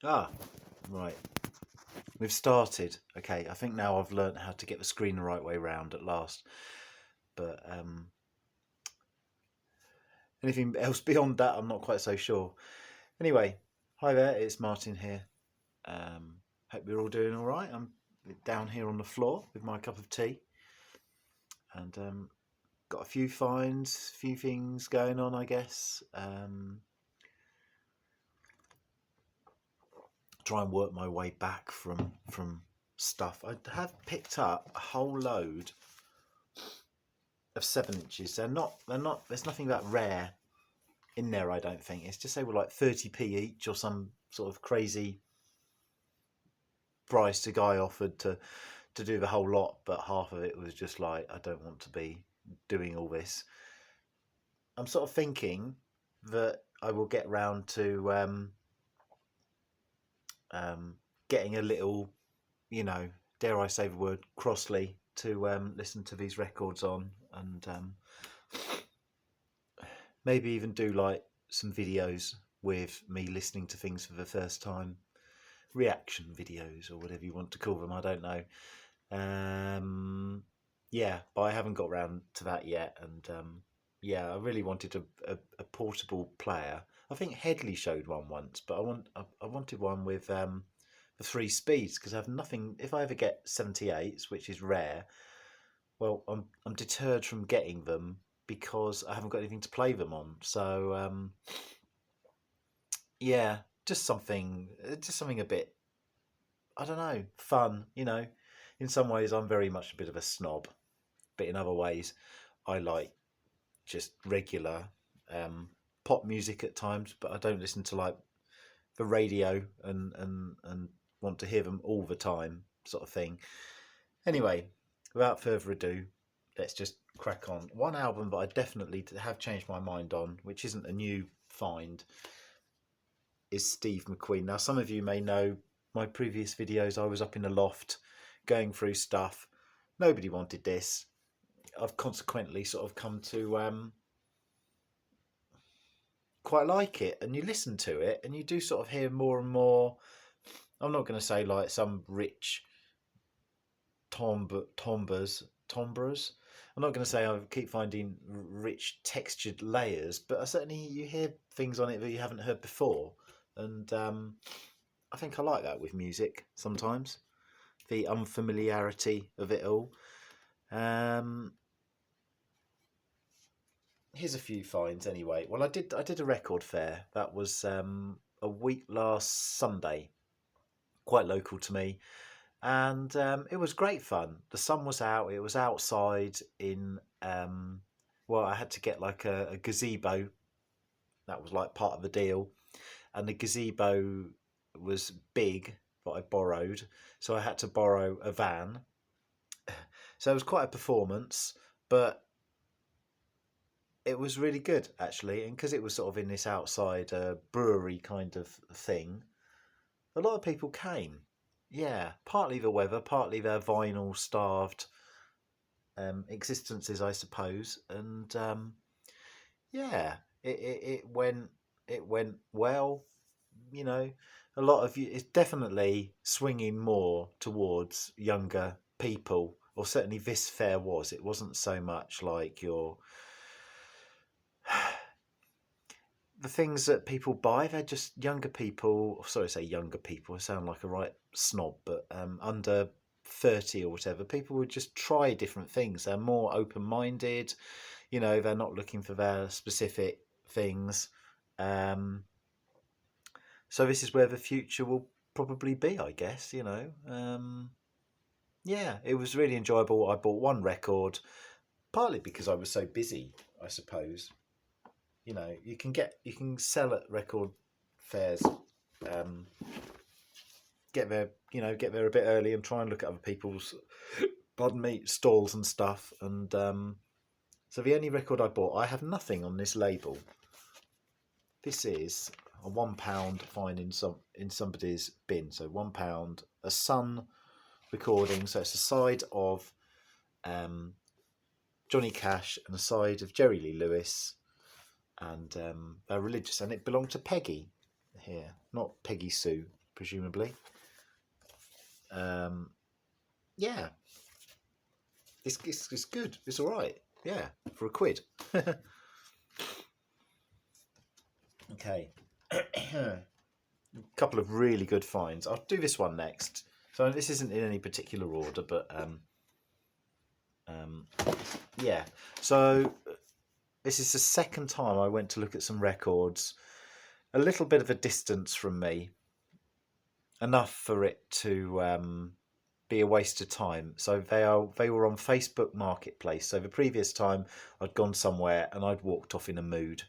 Ah, right. We've started. Okay, I think now I've learnt how to get the screen the right way round at last. But anything else beyond that, I'm not quite so sure. Anyway, hi there, it's Martin here. Hope you're all doing all right. I'm down here on the floor with my cup of tea, and got a few finds, a few things going on, I guess. Try and work my way back from stuff. I have picked up a whole load of 7 inches. They're not. There's nothing that rare in there. I don't think it's just they were like 30p each or some sort of crazy price the guy offered to do the whole lot, but half of it was just like, I don't want to be doing all this. I'm sort of thinking that I will get round to getting a little, dare I say the word, Crossley to listen to these records on, and maybe even do like some videos with me listening to things for the first time, reaction videos or whatever you want to call them. I don't know. Yeah, but I haven't got round to that yet, and yeah, I really wanted a portable player. I think Headley showed one once, but I wanted one with the 3 speeds, because I have nothing. If I ever get 78s, which is rare, well, I'm deterred from getting them because I haven't got anything to play them on. So yeah, just something a bit, I don't know, fun. In some ways, I'm very much a bit of a snob, but in other ways, I like just regular pop music at times. But I don't listen to like the radio and want to hear them all the time, sort of thing. Anyway, without further ado, let's just crack on. One album that I definitely have changed my mind on, which isn't a new find, is Steve McQueen. Now, some of you may know my previous videos. I was up in the loft going through stuff. Nobody wanted this. I've consequently sort of come to quite like it, and you listen to it and you do sort of hear more and more. I'm not going to say like some rich timbres. I'm not going to say I keep finding rich textured layers, but certainly you hear things on it that you haven't heard before, and I think I like that with music sometimes, the unfamiliarity of it all. Um, Here's a few finds anyway. Well, I did a record fair that was a week last Sunday, quite local to me, and it was great fun. The sun was out. It was outside in well, I had to get like a gazebo. That was like part of the deal, and the gazebo was big that I borrowed, so I had to borrow a van. So it was quite a performance, but it was really good actually, and because it was sort of in this outside brewery kind of thing, a lot of people came. Yeah, partly the weather, partly their vinyl starved existences, I suppose, and yeah, it went well. You know, a lot of you. It's definitely swinging more towards younger people, or certainly this fair was. It wasn't so much like your the things that people buy. They're just younger people. Sorry, I say younger people. I sound like a right snob, but under 30 or whatever, people would just try different things. They're more open minded. They're not looking for their specific things. Um, so this is where the future will probably be, I guess. Yeah, it was really enjoyable. I bought one record, partly because I was so busy, I suppose. You can sell at record fairs, um, get there a bit early and try and look at other people's, pardon me, stalls and stuff. And so the only record I bought, I have nothing on this label. This is a £1 fine in somebody's bin. So £1, a Sun recording. So it's a side of Johnny Cash and a side of Jerry Lee Lewis, and they're religious, and it belonged to Peggy here, not Peggy Sue. presumably. Yeah, it's good. It's all right. Yeah, for £1. Okay. A couple of really good finds. I'll do this one next. So this isn't in any particular order, but yeah. So this is the second time I went to look at some records. A little bit of a distance from me, enough for it to be a waste of time. So they were on Facebook Marketplace. So the previous time I'd gone somewhere and I'd walked off in a mood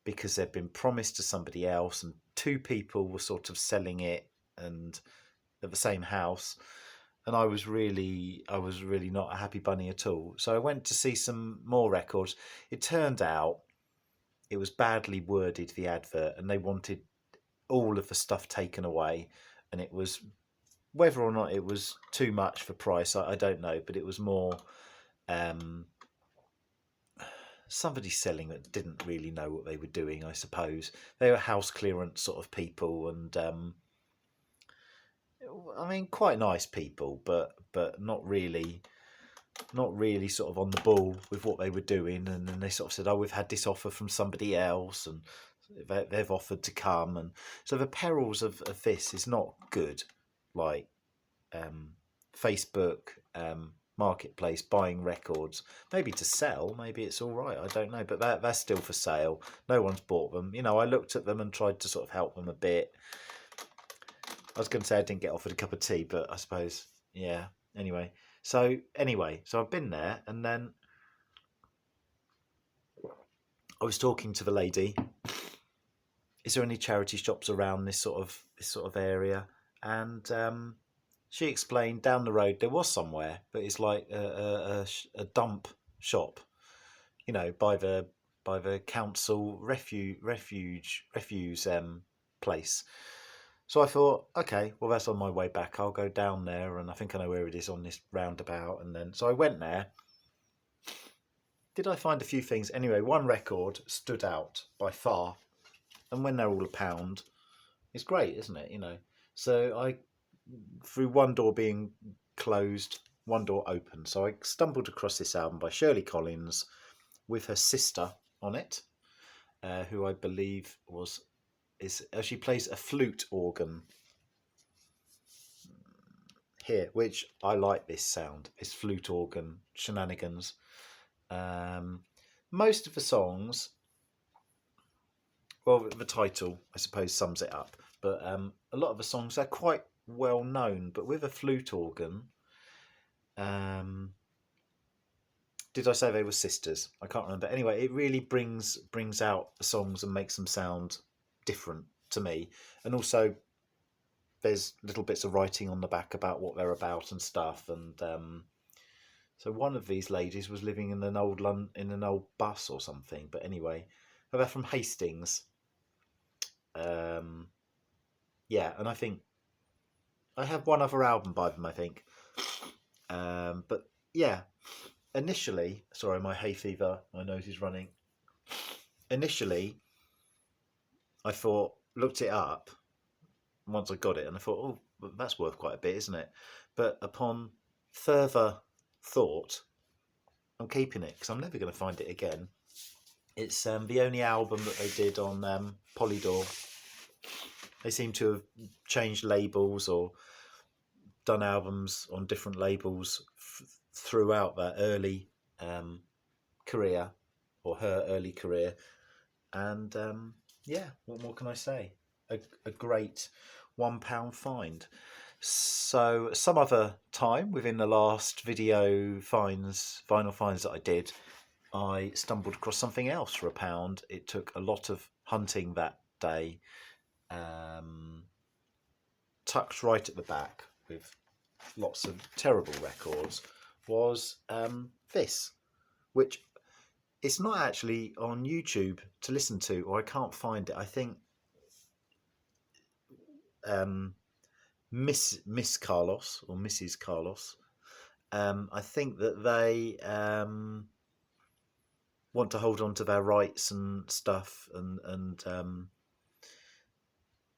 because they'd been promised to somebody else, and two people were sort of selling it and at the same house. And I was really not a happy bunny at all. So I went to see some more records. It turned out it was badly worded, the advert, and they wanted all of the stuff taken away. And it was, whether or not it was too much for price, I don't know, but it was more somebody selling that didn't really know what they were doing, I suppose. They were house clearance sort of people, and I mean, quite nice people, but not really sort of on the ball with what they were doing. And then they sort of said, "Oh, we've had this offer from somebody else, and they've offered to come." And so the perils of this is not good, like Facebook Marketplace buying records, maybe to sell, maybe it's all right, I don't know, but that's still for sale. No one's bought them. You know, I looked at them and tried to sort of help them a bit. I was going to say I didn't get offered a cup of tea, but I suppose, yeah. So I've been there, and then I was talking to the lady. Is there any charity shops around this sort of area? And she explained down the road there was somewhere, but it's like a dump shop, you know, by the council refuse place. So I thought, okay, well, that's on my way back. I'll go down there, and I think I know where it is on this roundabout. And then, so I went there. Did I find a few things? Anyway, one record stood out by far. And when they're all £1, it's great, isn't it? You know, so I, through one door being closed, one door open. So I stumbled across this album by Shirley Collins with her sister on it, who I believe she plays a flute organ here, which I like this sound, this flute organ, Shenanigans. Most of the songs, well, the title I suppose sums it up, but a lot of the songs are quite well known, but with a flute organ. Did I say they were sisters? I can't remember. Anyway, it really brings out the songs and makes them sound different to me. And also, there's little bits of writing on the back about what they're about and stuff. And so one of these ladies was living in an old bus or something. But anyway, they're from Hastings. Yeah, and I think I have one other album by them, I think. But yeah. Initially, sorry, my hay fever, my nose is running. Initially, I looked it up once I got it, and I thought, oh, that's worth quite a bit, isn't it? But upon further thought, I'm keeping it because I'm never going to find it again. It's the only album that they did on Polydor. They seem to have changed labels or done albums on different labels throughout that early career, or her early career, and yeah, what more can I say? A great £1 find. So some other time within the last vinyl finds that I did, I stumbled across something else for £1. It took a lot of hunting that day. Tucked right at the back with lots of terrible records was this, which it's not actually on YouTube to listen to, or I can't find it. I think Miss Carlos or Mrs. Carlos, I think that they want to hold on to their rights and stuff, and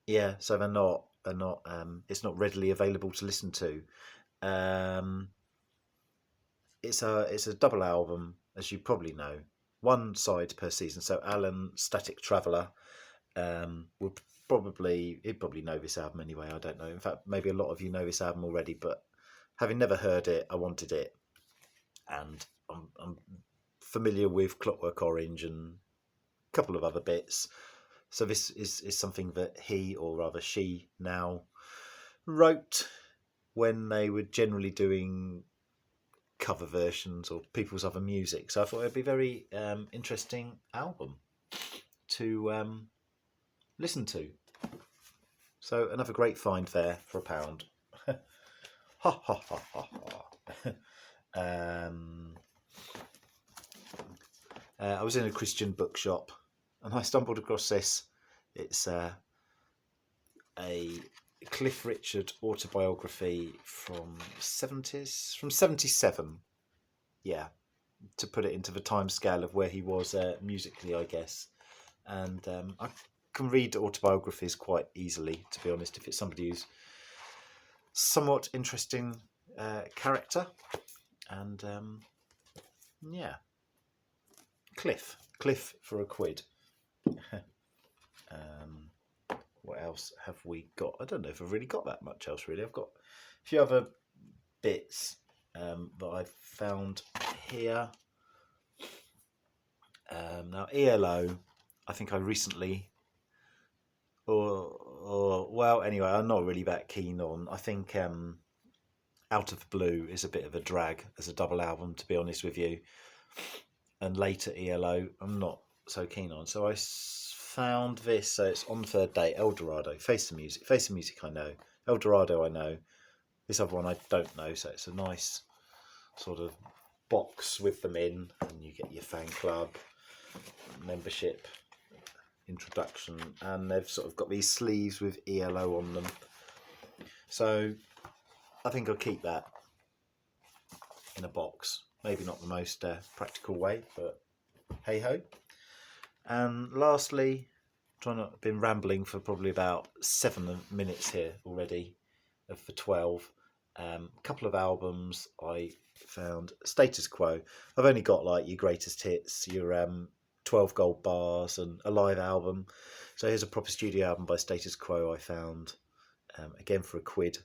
yeah, so they're not They're not. It's not readily available to listen to. It's a double album, as you probably know, one side per season. So Alan Static Traveller would he'd probably know this album anyway. I don't know. In fact, maybe a lot of you know this album already, but having never heard it, I wanted it, and I'm familiar with Clockwork Orange and a couple of other bits. So this is something that he, or rather she now, wrote when they were generally doing cover versions or people's other music. So I thought it'd be a very interesting album to listen to. So another great find there for £1. Ha ha ha ha ha. I was in a Christian bookshop and I stumbled across this. It's a Cliff Richard autobiography from 77. Yeah, to put it into the time scale of where he was musically, I guess. And I can read autobiographies quite easily, to be honest, if it's somebody who's somewhat interesting character. And yeah, Cliff for £1. What else have we got? I don't know if I've really got that much else, really. I've got a few other bits that I've found here. Now, ELO, I think I recently, well, anyway, I'm not really that keen on. I think Out of the Blue is a bit of a drag as a double album, to be honest with you. And later ELO, I'm not so keen on. So I found this, so it's On Third Day, El Dorado, Face the Music I know, El Dorado I know, this other one I don't know, so it's a nice sort of box with them in, and you get your fan club, membership, introduction, and they've sort of got these sleeves with ELO on them, so I think I'll keep that in a box. Maybe not the most practical way, but hey ho. And lastly, I've been rambling for probably about 7 minutes here already of the 12. A couple of albums I found. Status Quo. I've only got like your greatest hits, your 12 gold bars, and a live album. So here's a proper studio album by Status Quo I found, again for £1.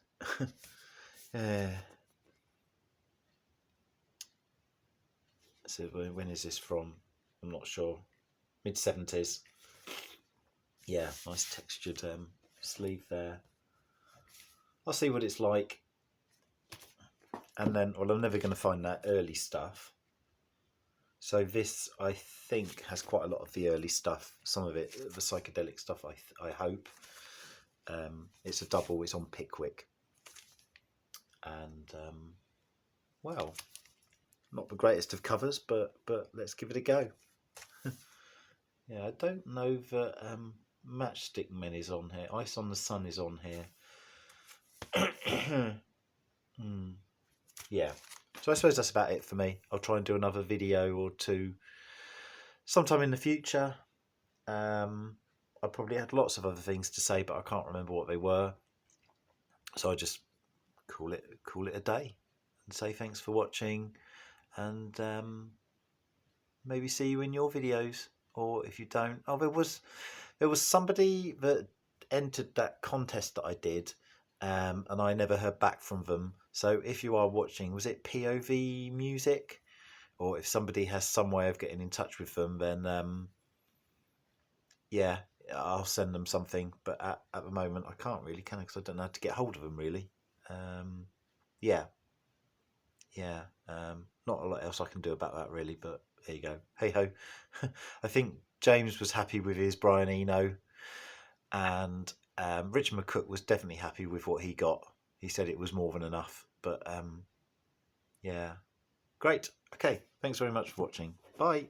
So when is this from? I'm not sure. Mid-70s. Yeah, nice textured sleeve there. I'll see what it's like. And then, well, I'm never going to find that early stuff. So this, I think, has quite a lot of the early stuff. Some of it, the psychedelic stuff, I hope. It's a double. It's on Pickwick. And, well, not the greatest of covers, but let's give it a go. Yeah, I don't know that Matchstick Men is on here. Ice on the Sun is on here. Yeah, so I suppose that's about it for me. I'll try and do another video or two sometime in the future. I probably had lots of other things to say, but I can't remember what they were. So I just call it a day and say thanks for watching, and maybe see you in your videos. Or if you don't, there was somebody that entered that contest that I did, and I never heard back from them. So if you are watching, was it POV Music? Or if somebody has some way of getting in touch with them, then yeah, I'll send them something. But at the moment, I can't really, can I? Because I don't know how to get hold of them really. Yeah. Not a lot else I can do about that really, but there you go. Hey ho. I think James was happy with his Brian Eno, and Richard McCook was definitely happy with what he got. He said it was more than enough, but yeah, great. Okay, thanks very much for watching. Bye.